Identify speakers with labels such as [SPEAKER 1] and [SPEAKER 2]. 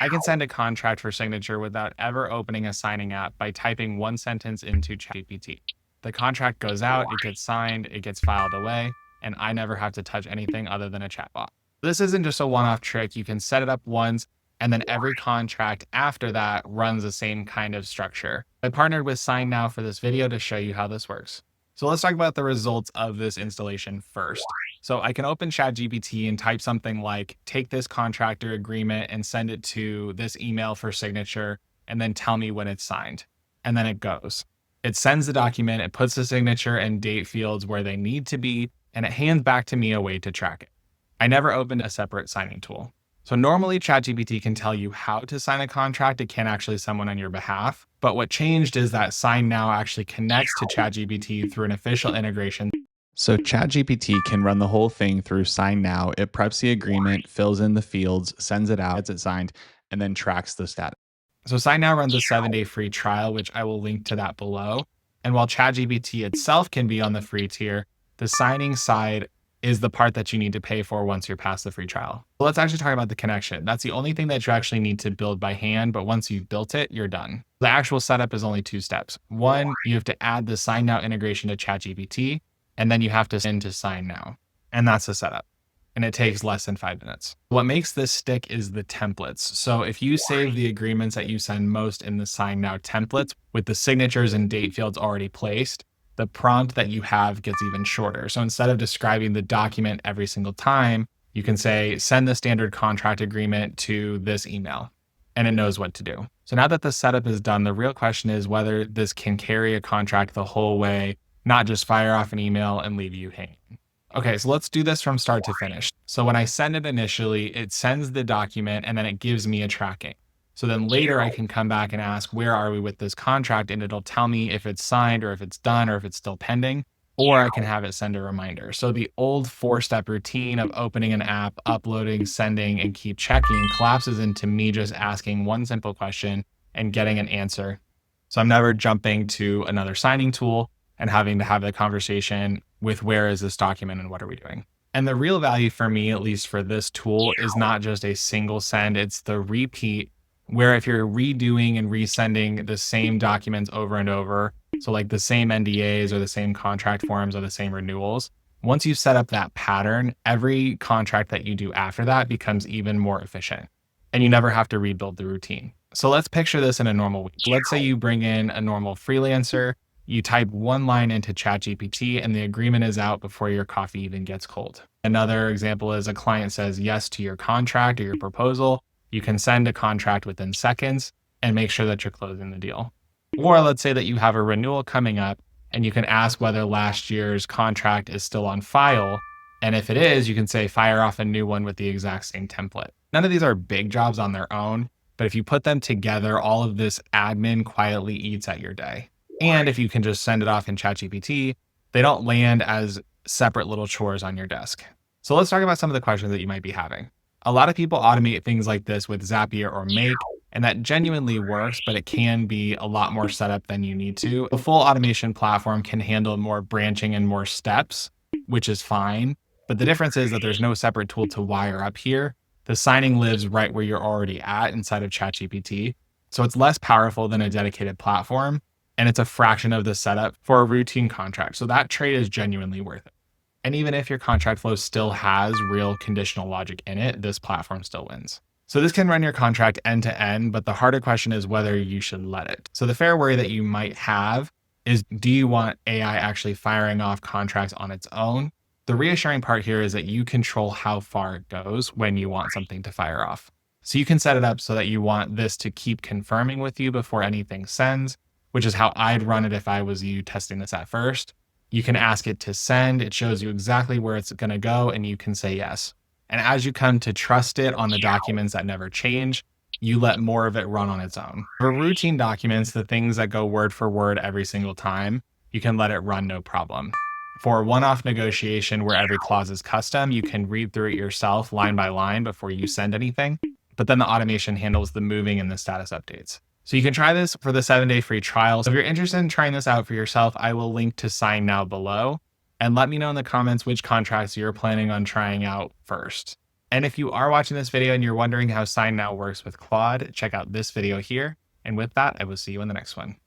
[SPEAKER 1] I can send a contract for signature without ever opening a signing app by typing one sentence into ChatGPT. The contract goes out, it gets signed, it gets filed away, and I never have to touch anything other than a chatbot. This isn't just a one-off trick. You can set it up once, and then every contract after that runs the same kind of structure. I partnered with SignNow for this video to show you how this works. So let's talk about the results of this installation first. So I can open ChatGPT and type something like, take this contractor agreement and send it to this email for signature, and then tell me when it's signed. And then it goes. It sends the document, it puts the signature and date fields where they need to be, and it hands back to me a way to track it. I never opened a separate signing tool. So normally ChatGPT can tell you how to sign a contract. It can't actually send one on your behalf. But what changed is that SignNow actually connects to ChatGPT through an official integration. So ChatGPT can run the whole thing through SignNow. It preps the agreement, fills in the fields, sends it out, gets it signed, and then tracks the status. So SignNow runs a 7-day free trial, which I will link to that below. And while ChatGPT itself can be on the free tier, the signing side is the part that you need to pay for once you're past the free trial. So let's actually talk about the connection. That's the only thing that you actually need to build by hand, but once you've built it, you're done. The actual setup is only 2 steps. One, you have to add the SignNow integration to ChatGPT, and then you have to send to SignNow. And that's the setup. And it takes less than 5 minutes. What makes this stick is the templates. So if you save the agreements that you send most in the SignNow templates with the signatures and date fields already placed, the prompt that you have gets even shorter. So instead of describing the document every single time, you can say, send the standard contract agreement to this email, and it knows what to do. So now that the setup is done, the real question is whether this can carry a contract the whole way, not just fire off an email and leave you hanging. Okay, so let's do this from start to finish. So when I send it initially, it sends the document and then it gives me a tracking. So then later I can come back and ask, where are we with this contract? And it'll tell me if it's signed or if it's done or if it's still pending, or I can have it send a reminder. So the old 4-step routine of opening an app, uploading, sending, and keep checking collapses into me just asking one simple question and getting an answer. So I'm never jumping to another signing tool and having to have the conversation with where is this document and what are we doing? And the real value for me, at least for this tool, is not just a single send, it's the repeat, where if you're redoing and resending the same documents over and over, so like the same NDAs or the same contract forms or the same renewals, once you set up that pattern, every contract that you do after that becomes even more efficient and you never have to rebuild the routine. So let's picture this in a normal week. Let's say you bring in a normal freelancer, you type one line into ChatGPT and the agreement is out before your coffee even gets cold. Another example is a client says yes to your contract or your proposal. You can send a contract within seconds and make sure that you're closing the deal. Or let's say that you have a renewal coming up and you can ask whether last year's contract is still on file. And if it is, you can say fire off a new one with the exact same template. None of these are big jobs on their own, but if you put them together, all of this admin quietly eats at your day. And if you can just send it off in ChatGPT, they don't land as separate little chores on your desk. So let's talk about some of the questions that you might be having. A lot of people automate things like this with Zapier or Make, and that genuinely works, but it can be a lot more setup than you need to. The full automation platform can handle more branching and more steps, which is fine. But the difference is that there's no separate tool to wire up here. The signing lives right where you're already at inside of ChatGPT. So it's less powerful than a dedicated platform, and it's a fraction of the setup for a routine contract. So that trade is genuinely worth it. And even if your contract flow still has real conditional logic in it, this platform still wins. So this can run your contract end to end, but the harder question is whether you should let it. So the fair worry that you might have is, do you want AI actually firing off contracts on its own? The reassuring part here is that you control how far it goes when you want something to fire off. So you can set it up so that you want this to keep confirming with you before anything sends, which is how I'd run it if I was you testing this at first. You can ask it to send, it shows you exactly where it's going to go, and you can say yes. And as you come to trust it on the documents that never change, you let more of it run on its own. For routine documents, the things that go word for word every single time, you can let it run no problem. For a one-off negotiation where every clause is custom, you can read through it yourself line by line before you send anything, but then the automation handles the moving and the status updates. So you can try this for the 7-day free trial. So if you're interested in trying this out for yourself, I will link to SignNow below, and let me know in the comments which contracts you're planning on trying out first. And if you are watching this video and you're wondering how SignNow works with Claude, check out this video here. And with that, I will see you in the next one.